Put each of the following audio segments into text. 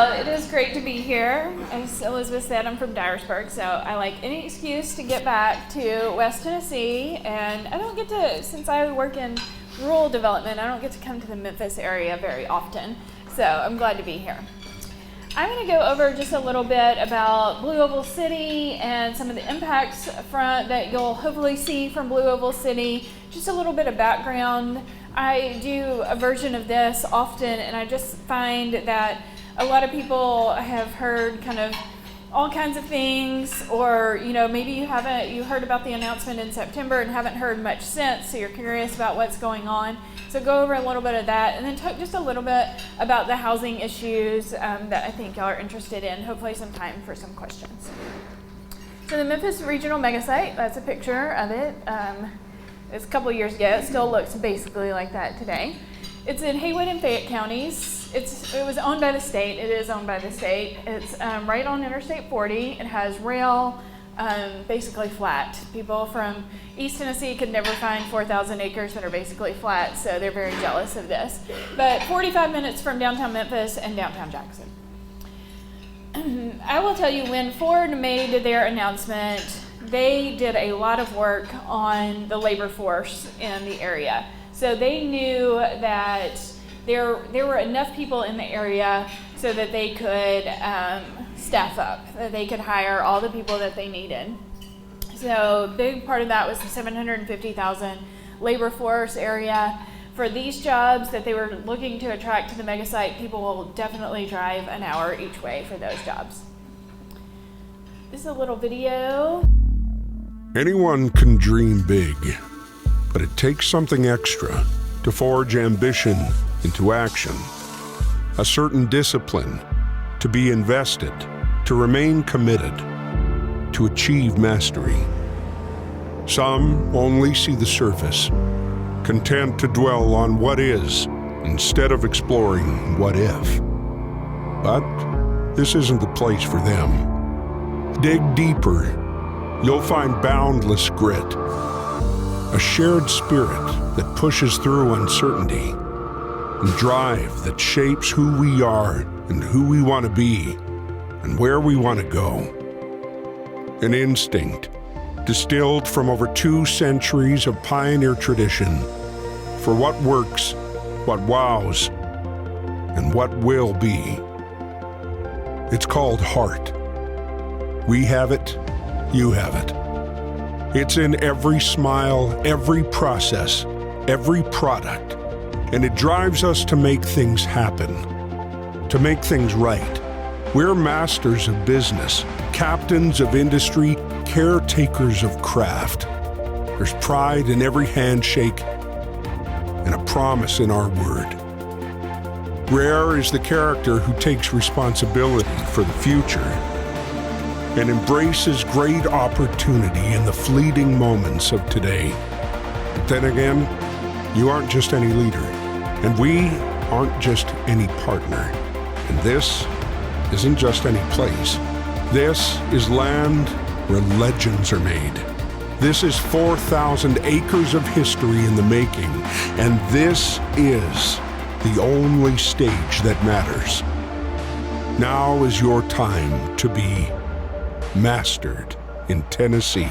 Well, it is great to be here. As Elizabeth said, I'm from Dyersburg, so I like any excuse to get back to West Tennessee. And I don't get to, since I work in rural development, I don't get to come to the Memphis area very often. So I'm glad to be here. I'm going to go over just a little bit about Blue Oval City and some of the impacts that you'll hopefully see from Blue Oval City. Just a little bit of background. I do a version of this often, and I just find that a lot of people have heard kind of all kinds of things, or maybe you heard about the announcement in September and haven't heard much since, so you're curious about what's going on. So go over a little bit of that, and then talk just a little bit about the housing issues that I think y'all are interested in. Hopefully some time for some questions. So the Memphis Regional Megasite, that's a picture of it. It's a couple of years ago. It still looks basically like that today. It's in Haywood and Fayette counties. It was owned by the state. It is owned by the state. It's right on Interstate 40. It has rail, basically flat. People from East Tennessee could never find 4,000 acres that are basically flat, so they're very jealous of this. But 45 minutes from downtown Memphis and downtown Jackson. I will tell you, when Ford made their announcement, they did a lot of work on the labor force in the area. So they knew that there were enough people in the area so that they could staff up, that they could hire all the people that they needed. So a big part of that was the 750,000 labor force area. For these jobs that they were looking to attract to the megasite, people will definitely drive an hour each way for those jobs. This is a little video. Anyone can dream big, but it takes something extra to forge ambition into action. A certain discipline, to be invested, to remain committed, to achieve mastery. Some only see the surface, content to dwell on what is instead of exploring what if. But this isn't the place for them. Dig deeper. You'll find boundless grit, a shared spirit that pushes through uncertainty, and drive that shapes who we are and who we want to be and where we want to go. An instinct distilled from over 2 centuries of pioneer tradition for what works, what wows, and what will be. It's called heart. We have it. You have it. It's in every smile, every process, every product, and it drives us to make things happen, to make things right. We're masters of business, captains of industry, caretakers of craft. There's pride in every handshake and a promise in our word. Rare is the character who takes responsibility for the future and embraces great opportunity in the fleeting moments of today. But then again, you aren't just any leader, and we aren't just any partner. And this isn't just any place. This is land where legends are made. This is 4,000 acres of history in the making, and this is the only stage that matters. Now is your time to be mastered in Tennessee.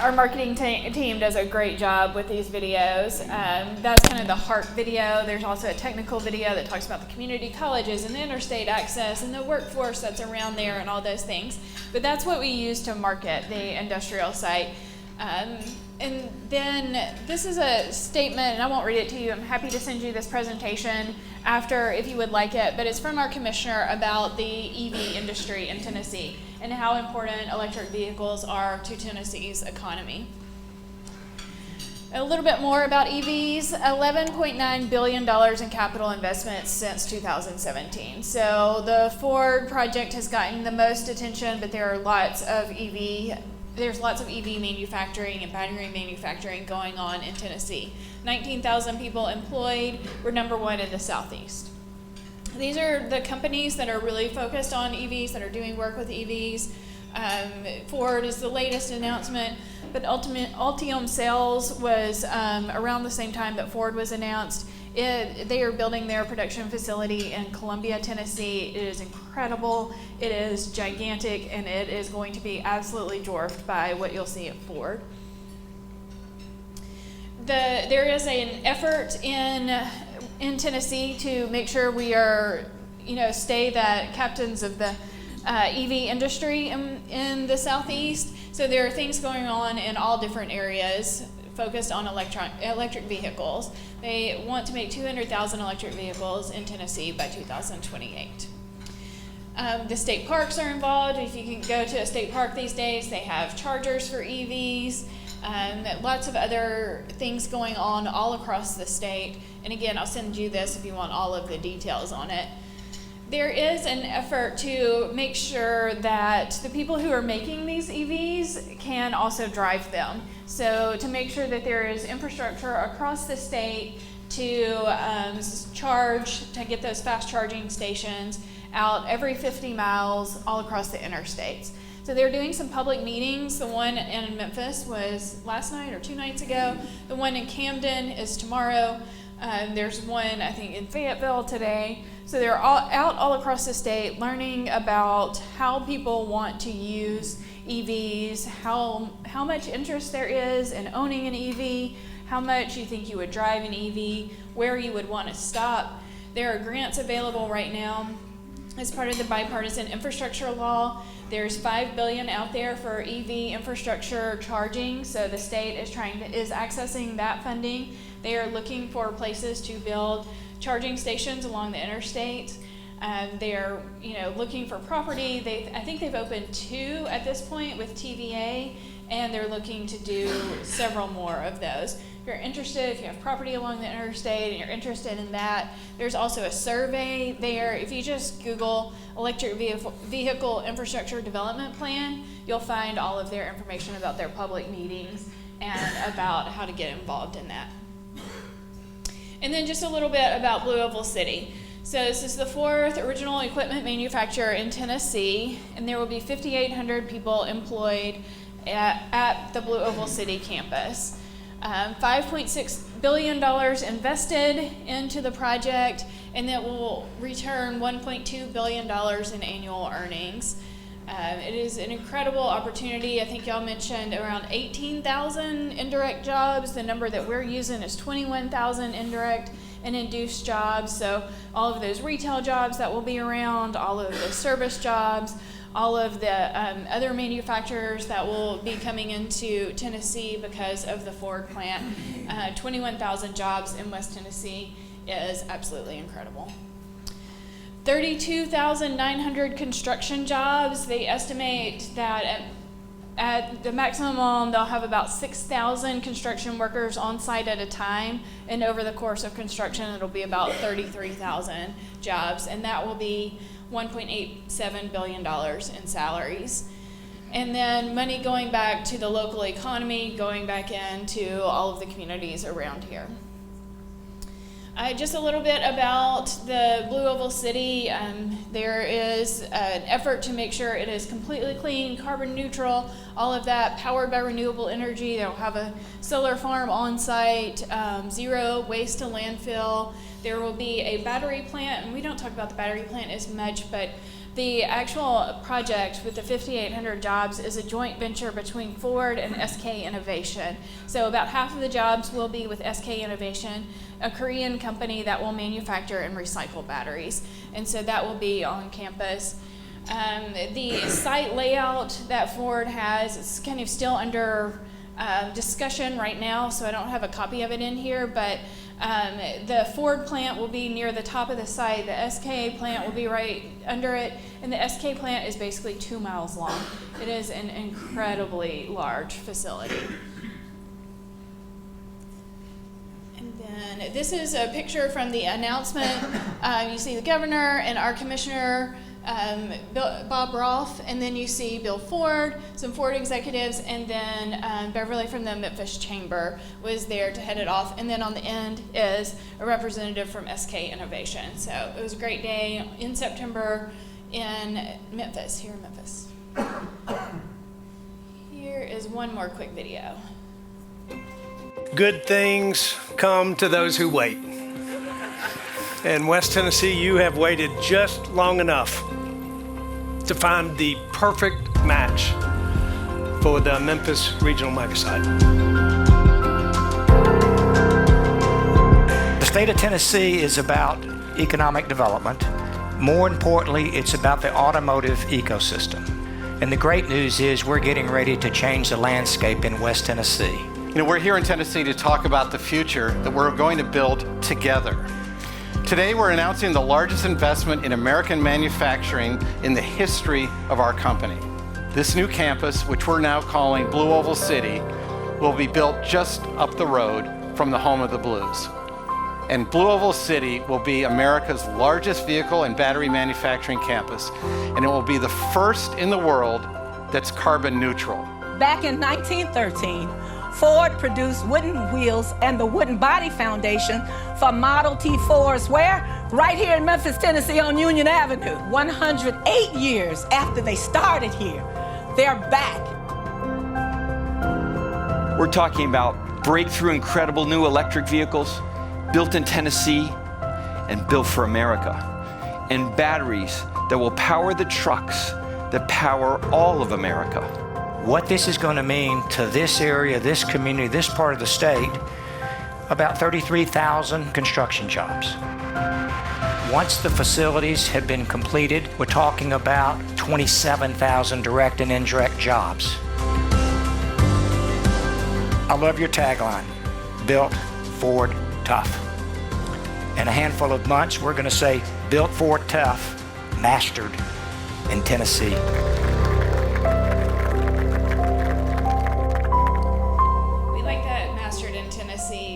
Our marketing team does a great job with these videos. That's kind of the heart video. There's also a technical video that talks about the community colleges and the interstate access and the workforce that's around there and all those things. But that's what we use to market the industrial site. And then this is a statement, and I won't read it to you. I'm happy to send you this presentation after if you would like it, but it's from our commissioner about the EV industry in Tennessee and how important electric vehicles are to Tennessee's economy. A little bit more about EVs, $11.9 billion in capital investments since 2017. So the Ford project has gotten the most attention, but there's lots of EV manufacturing and battery manufacturing going on in Tennessee. 19,000 people employed. We're #1 in the Southeast. These are the companies that are really focused on EVs, that are doing work with EVs. Ford is the latest announcement, but Ultium Cells was around the same time that Ford was announced. They are building their production facility in Columbia, Tennessee. It is incredible, it is gigantic, and it is going to be absolutely dwarfed by what you'll see at Ford. There is an effort in Tennessee to make sure we are, stay the captains of the EV industry in the Southeast. So there are things going on in all different areas focused on electric vehicles. They want to make 200,000 electric vehicles in Tennessee by 2028. The state parks are involved. If you can go to a state park these days, they have chargers for EVs, lots of other things going on all across the state. And again, I'll send you this if you want all of the details on it. There is an effort to make sure that the people who are making these EVs can also drive them. So to make sure that there is infrastructure across the state to charge, to get those fast charging stations out every 50 miles all across the interstates. So they're doing some public meetings. The one in Memphis was last night or 2 nights ago. The one in Camden is tomorrow. There's one, I think, in Fayetteville today. So they're all across the state learning about how people want to use EVs, how much interest there is in owning an EV, how much you think you would drive an EV, where you would want to stop. There are grants available right now as part of the bipartisan infrastructure law. There's $5 billion out there for EV infrastructure charging, so the state is accessing that funding. They are looking for places to build charging stations along the interstate. They're looking for property. I think they've opened 2 at this point with TVA, and they're looking to do several more of those. If you're interested, if you have property along the interstate and you're interested in that, there's also a survey there. If you just Google electric vehicle infrastructure development plan, you'll find all of their information about their public meetings and about how to get involved in that. And then just a little bit about Blue Oval City. So this is the 4th original equipment manufacturer in Tennessee, and there will be 5,800 people employed at the Blue Oval City campus. $5.6 billion invested into the project, and it will return $1.2 billion in annual earnings. It is an incredible opportunity. I think y'all mentioned around 18,000 indirect jobs. The number that we're using is 21,000 indirect and induced jobs. So all of those retail jobs that will be around, all of the service jobs, all of the other manufacturers that will be coming into Tennessee because of the Ford plant. 21,000 jobs in West Tennessee is absolutely incredible. 32,900 construction jobs. They estimate that at the maximum they'll have about 6,000 construction workers on site at a time, and over the course of construction it'll be about 33,000 jobs, and that will be $1.87 billion in salaries. And then money going back to the local economy, going back into all of the communities around here. Just a little bit about the Blue Oval City. There is an effort to make sure it is completely clean, carbon neutral, all of that powered by renewable energy. They'll have a solar farm on site, 0 waste to landfill. There will be a battery plant, and we don't talk about the battery plant as much, but the actual project with the 5,800 jobs is a joint venture between Ford and SK Innovation. So about half of the jobs will be with SK Innovation, a Korean company that will manufacture and recycle batteries. And so that will be on campus. The site layout that Ford has is kind of still under discussion right now, so I don't have a copy of it in here, but the Ford plant will be near the top of the site, the SK plant will be right under it, and the SK plant is basically 2 miles long. It is an incredibly large facility. And then this is a picture from the announcement. You see the governor and our commissioner, Bob Rolfe, and then you see Bill Ford, some Ford executives, and then Beverly from the Memphis Chamber was there to head it off. And then on the end is a representative from SK Innovation. So it was a great day in September in Memphis, here in Memphis. one more quick video. Good things come to those who wait. In West Tennessee, you have waited just long enough to find the perfect match for the Memphis Regional Megasite. The state of Tennessee is about economic development. More importantly, it's about the automotive ecosystem. And the great news is we're getting ready to change the landscape in West Tennessee. You know, we're here in Tennessee to talk about the future that we're going to build together. Today, we're announcing the largest investment in American manufacturing in the history of our company. This new campus, which we're now calling Blue Oval City, will be built just up the road from the home of the Blues. And Blue Oval City will be America's largest vehicle and battery manufacturing campus, and it will be the first in the world that's carbon neutral. Back in 1913, Ford produced wooden wheels and the wooden body foundation for Model T Fords, where? Right here in Memphis, Tennessee on Union Avenue. 108 years after they started here, they're back. We're talking about breakthrough, incredible new electric vehicles built in Tennessee and built for America, and batteries that will power the trucks that power all of America. What this is going to mean to this area, this community, this part of the state, about 33,000 construction jobs. Once the facilities have been completed, we're talking about 27,000 direct and indirect jobs. I love your tagline, Built Ford Tough. In a handful of months, we're going to say, Built Ford Tough, mastered in Tennessee.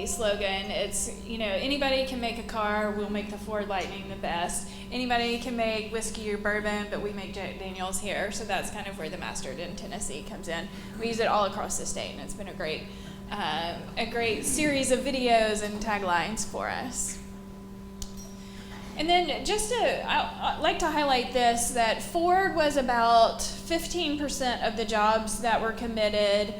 Slogan. It's, you know, anybody can make a car, we'll make the Ford Lightning the best. Anybody can make whiskey or bourbon, but we make Jack Daniels here. So that's kind of where the Mastered in Tennessee comes in. We use it all across the state, and it's been a great series of videos and taglines for us. And then I'd like to highlight this, that Ford was about 15% of the jobs that were committed,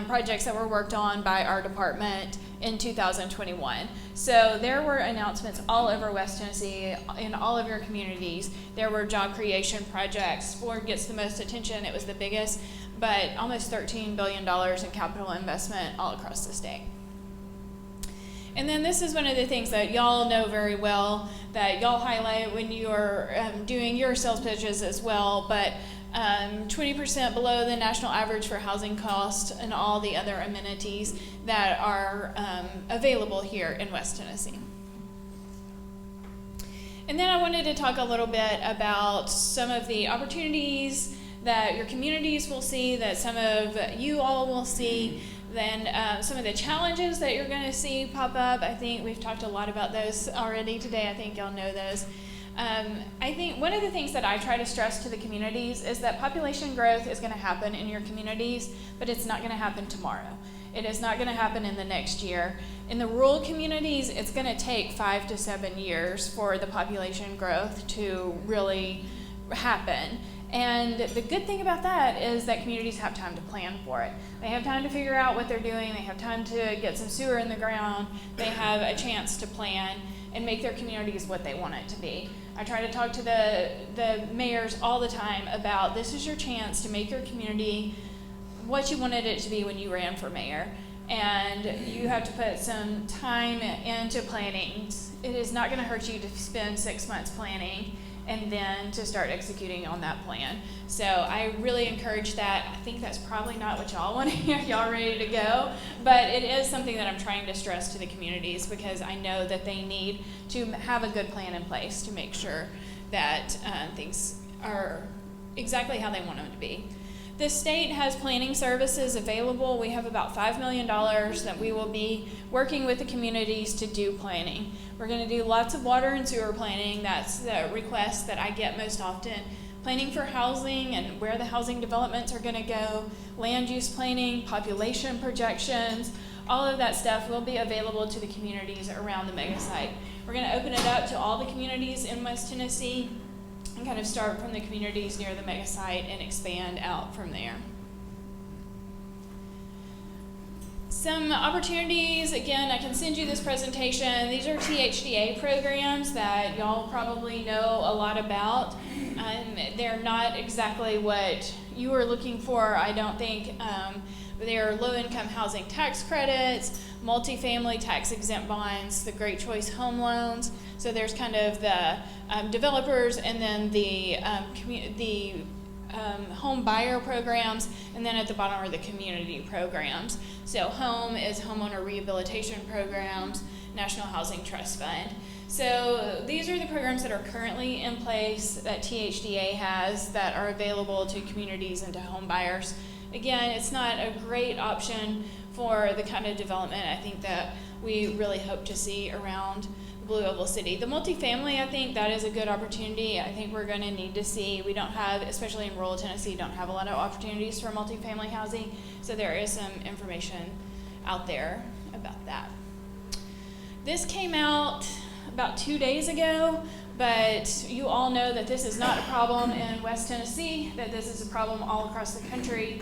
projects that were worked on by our department in 2021. So there were announcements all over West Tennessee, in all of your communities. There were job creation projects. Ford gets the most attention, it was the biggest, but almost $13 billion in capital investment all across the state. And then this is one of the things that y'all know very well, that y'all highlight when you are doing your sales pitches as well, but 20% below the national average for housing costs and all the other amenities that are available here in West Tennessee. And then I wanted to talk a little bit about some of the opportunities that your communities will see, that some of you all will see, then some of the challenges that you're going to see pop up. I think we've talked a lot about those already today. I think y'all know those. I think one of the things that I try to stress to the communities is that population growth is going to happen in your communities, but it's not going to happen tomorrow. It is not going to happen in the next year. In the rural communities, it's going to take 5 to 7 years for the population growth to really happen. And the good thing about that is that communities have time to plan for it. They have time to figure out what they're doing. They have time to get some sewer in the ground. They have a chance to plan and make their communities what they want it to be. I try to talk to the mayors all the time about, this is your chance to make your community what you wanted it to be when you ran for mayor. And you have to put some time into planning. It is not going to hurt you to spend 6 months planning and then to start executing on that plan. So I really encourage that. I think that's probably not what y'all want to hear, y'all ready to go, but it is something that I'm trying to stress to the communities, because I know that they need to have a good plan in place to make sure that things are exactly how they want them to be. The state has planning services available. We have about $5 million that we will be working with the communities to do planning. We're going to do lots of water and sewer planning. That's the request that I get most often. Planning for housing and where the housing developments are going to go, land use planning, population projections, all of that stuff will be available to the communities around the mega site. We're going to open it up to all the communities in West Tennessee and kind of start from the communities near the mega site and expand out from there. Some opportunities, again, I can send you this presentation. These are THDA programs that y'all probably know a lot about. They're not exactly what you are looking for, I don't think. They're low-income housing tax credits, multifamily tax-exempt bonds, the Great Choice home loans. So there's kind of the developers, and then the home buyer programs, and then at the bottom are the community programs. So home is homeowner rehabilitation programs, National Housing Trust Fund. So these are the programs that are currently in place that THDA has that are available to communities and to home buyers. Again, it's not a great option for the kind of development I think that we really hope to see around Blue Oval City. The multifamily, I think that is a good opportunity. I think we're going to need to see, we don't have, especially in rural Tennessee, don't have a lot of opportunities for multifamily housing. So there is some information out there about that. This came out about 2 days ago, but you all know that this is not a problem in West Tennessee, that this is a problem all across the country.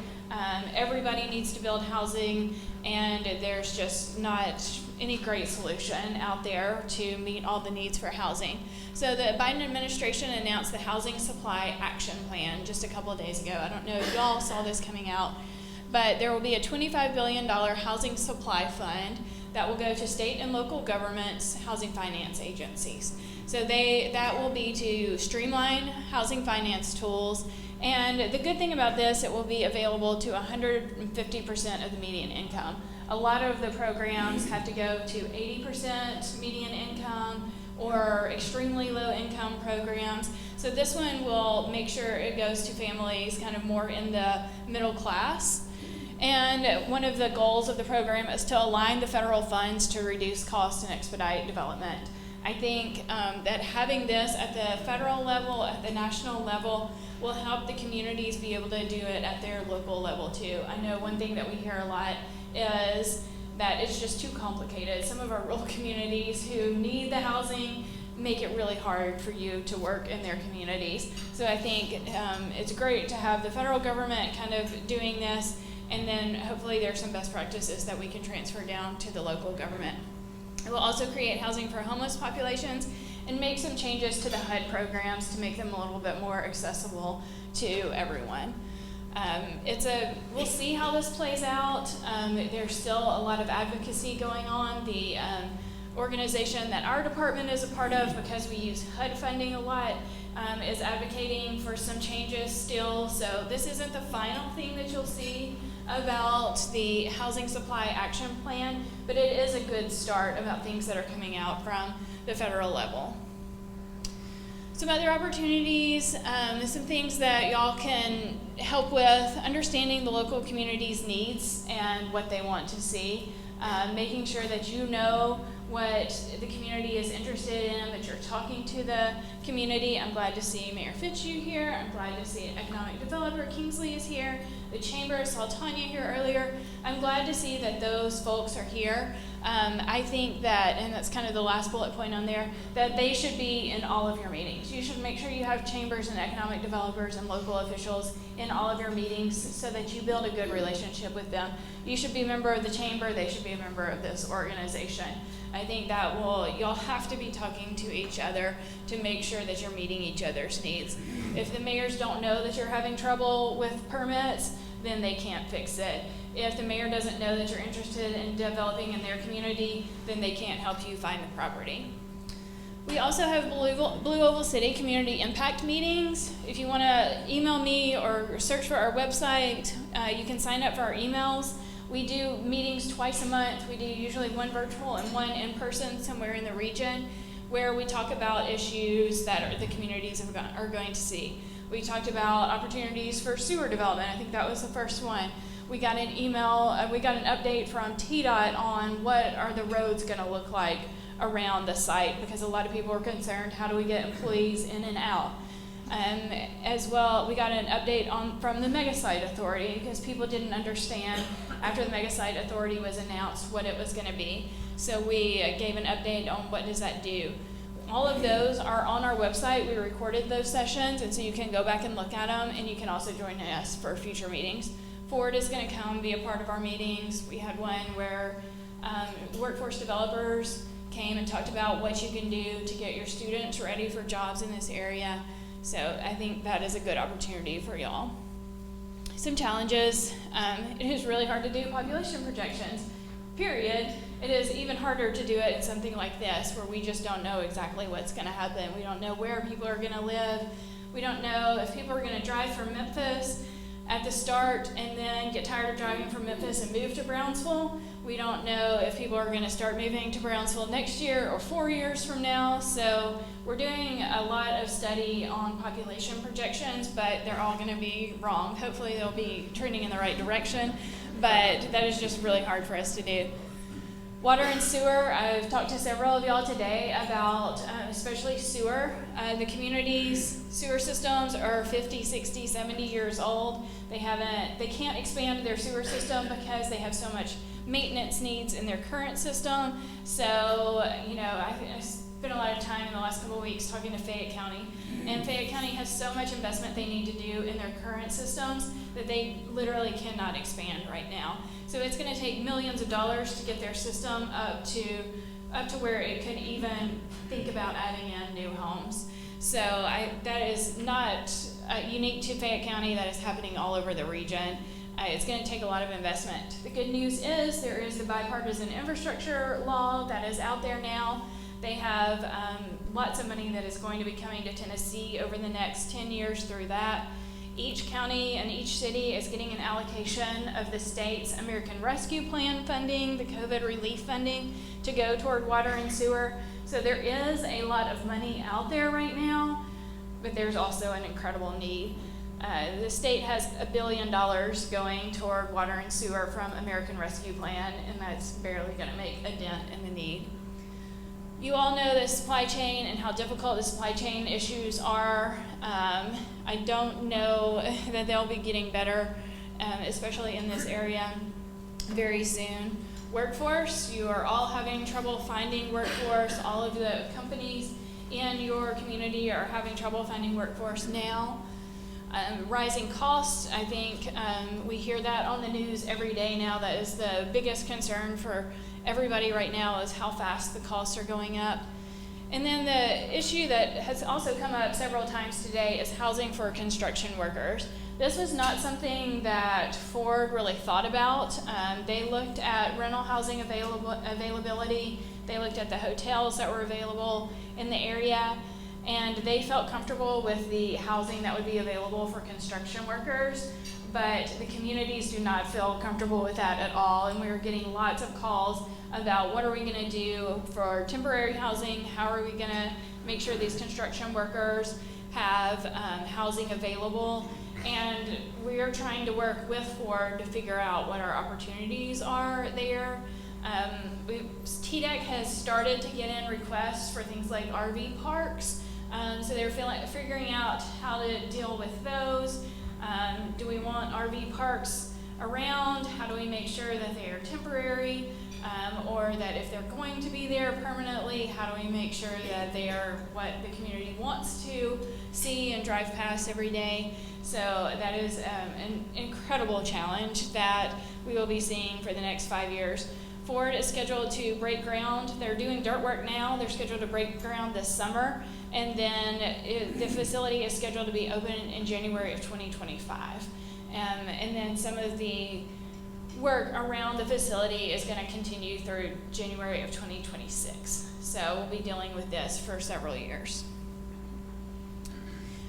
Everybody needs to build housing, and there's just not any great solution out there to meet all the needs for housing. So the Biden administration announced the Housing Supply Action Plan just a couple of days ago. I don't know if y'all saw this coming out, but there will be a $25 billion housing supply fund that will go to state and local governments, housing finance agencies. So that will be to streamline housing finance tools. And the good thing about this, it will be available to 150% of the median income. A lot of the programs have to go to 80% median income or extremely low income programs. So this one will make sure it goes to families kind of more in the middle class. And one of the goals of the program is to align the federal funds to reduce costs and expedite development. I think that having this at the federal level, at the national level, will help the communities be able to do it at their local level too. I know one thing that we hear a lot is that it's just too complicated. Some of our rural communities who need the housing make it really hard for you to work in their communities. So I think it's great to have the federal government kind of doing this, and then hopefully there's some best practices that we can transfer down to the local government. It will also create housing for homeless populations and make some changes to the HUD programs to make them a little bit more accessible to everyone. We'll see how this plays out. There's still a lot of advocacy going on. The organization that our department is a part of, because we use HUD funding a lot, is advocating for some changes still. So this isn't the final thing that you'll see about the Housing Supply Action Plan, but it is a good start about things that are coming out from the federal level. Some other opportunities, some things that y'all can help with understanding the local community's needs and what they want to see, making sure that you know what the community is interested in, that you're talking to the community. I'm glad to see Mayor Fitzhugh here. I'm glad to see economic developer Kingsley is here. The chamber, saw Tanya here earlier. I'm glad to see that those folks are here. I think that, and that's kind of the last bullet point on there, that they should be in all of your meetings. You should make sure you have chambers and economic developers and local officials in all of your meetings so that you build a good relationship with them. You should be a member of the chamber. They should be a member of this organization. I think that you'll have to be talking to each other to make sure that you're meeting each other's needs. If the mayors don't know that you're having trouble with permits, then they can't fix it. If the mayor doesn't know that you're interested in developing in their community, then they can't help you find the property. We also have Blue Oval City Community Impact Meetings. If you want to email me or search for our website, you can sign up for our emails. We do meetings twice a month. We do usually one virtual and one in person somewhere in the region, where we talk about issues that the communities are going to see. We talked about opportunities for sewer development. I think that was the first one. We got an email, we got an update from TDOT on what are the roads going to look like around the site, because a lot of people are concerned, how do we get employees in and out? As well, we got an update from the Mega Site Authority, because people didn't understand after the Mega Site Authority was announced what it was going to be. So we gave an update on what does that do. All of those are on our website. We recorded those sessions, and so you can go back and look at them, and you can also join us for future meetings. Ford is going to come be a part of our meetings. We had one where workforce developers came and talked about what you can do to get your students ready for jobs in this area. So I think that is a good opportunity for y'all. Some challenges. It is really hard to do population projections, period. It is even harder to do it in something like this where we just don't know exactly what's going to happen. We don't know where people are going to live. We don't know if people are going to drive from Memphis at the start and then get tired of driving from Memphis and move to Brownsville. We don't know if people are going to start moving to Brownsville next year or 4 years from now. So we're doing a lot of study on population projections, but they're all going to be wrong. Hopefully they'll be trending in the right direction, but that is just really hard for us to do. Water and sewer, I've talked to several of y'all today about especially sewer. The community's sewer systems are 50, 60, 70 years old. They can't expand their sewer system because they have so much maintenance needs in their current system. So, you know, I spent a lot of time in the last couple of weeks talking to Fayette County, and Fayette County has so much investment they need to do in their current systems that they literally cannot expand right now. So it's going to take millions of dollars to get their system up to where it could even think about adding in new homes. So that is not unique to Fayette County. That is happening all over the region. It's going to take a lot of investment. The good news is there is the bipartisan infrastructure law that is out there now. They have lots of money that is going to be coming to Tennessee over the next 10 years through that. Each county and each city is getting an allocation of the state's American Rescue Plan funding, the COVID relief funding, to go toward water and sewer. So there is a lot of money out there right now, but there's also an incredible need. The state has $1 billion going toward water and sewer from American Rescue Plan, and that's barely going to make a dent in the need. You all know the supply chain and how difficult the supply chain issues are. I don't know that they'll be getting better, especially in this area, very soon. Workforce, you are all having trouble finding workforce. All of the companies in your community are having trouble finding workforce now. Rising costs, I think we hear that on the news every day now. That is the biggest concern for everybody right now, is how fast the costs are going up. And then the issue that has also come up several times today is housing for construction workers. This was not something that Ford really thought about. They looked at rental housing availability. They looked at the hotels that were available in the area, and they felt comfortable with the housing that would be available for construction workers. But the communities do not feel comfortable with that at all, and we were getting lots of calls about what are we going to do for temporary housing, how are we going to make sure these construction workers have housing available, and we are trying to work with Ford to figure out what our opportunities are there. TDEC has started to get in requests for things like RV parks, so they're figuring out how to deal with those. Do we want RV parks around? How do we make sure that they are temporary, or that if they're going to be there permanently, how do we make sure that they are what the community wants to see and drive past every day? So that is an incredible challenge that we will be seeing for the next 5 years. Ford is scheduled to break ground. They're doing dirt work now. They're scheduled to break ground this summer. And then the facility is scheduled to be open in January of 2025. And then some of the work around the facility is going to continue through January of 2026. So we'll be dealing with this for several years.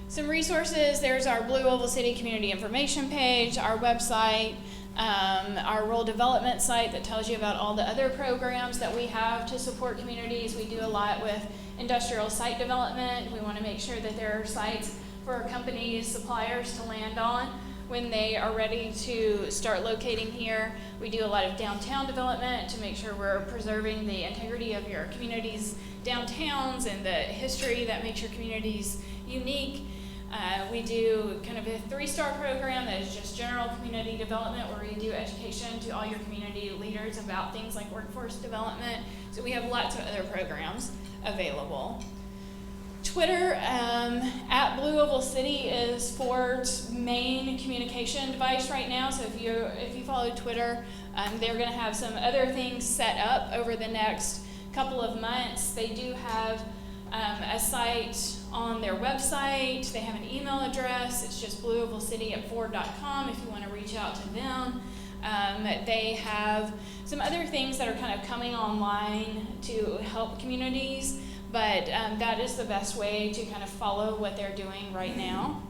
Some resources, there's our Blue Oval City Community Information page, our website, our rural development site that tells you about all the other programs that we have to support communities. We do a lot with industrial site development. We want to make sure that there are sites for companies, suppliers to land on when they are ready to start locating here. We do a lot of downtown development to make sure we're preserving the integrity of your community's downtowns and the history that makes your communities unique. We do kind of a 3-star program that is just general community development, where we do education to all your community leaders about things like workforce development. So we have lots of other programs available. Twitter at Blue Oval City is Ford's main communication device right now. So if you follow Twitter, they're going to have some other things set up over the next couple of months. They do have a site on their website. They have an email address. It's just blueovalcity@ford.com if you want to reach out to them. They have some other things that are kind of coming online to help communities, but that is the best way to kind of follow what they're doing right now.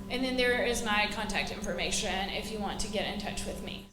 And then there is my contact information if you want to get in touch with me.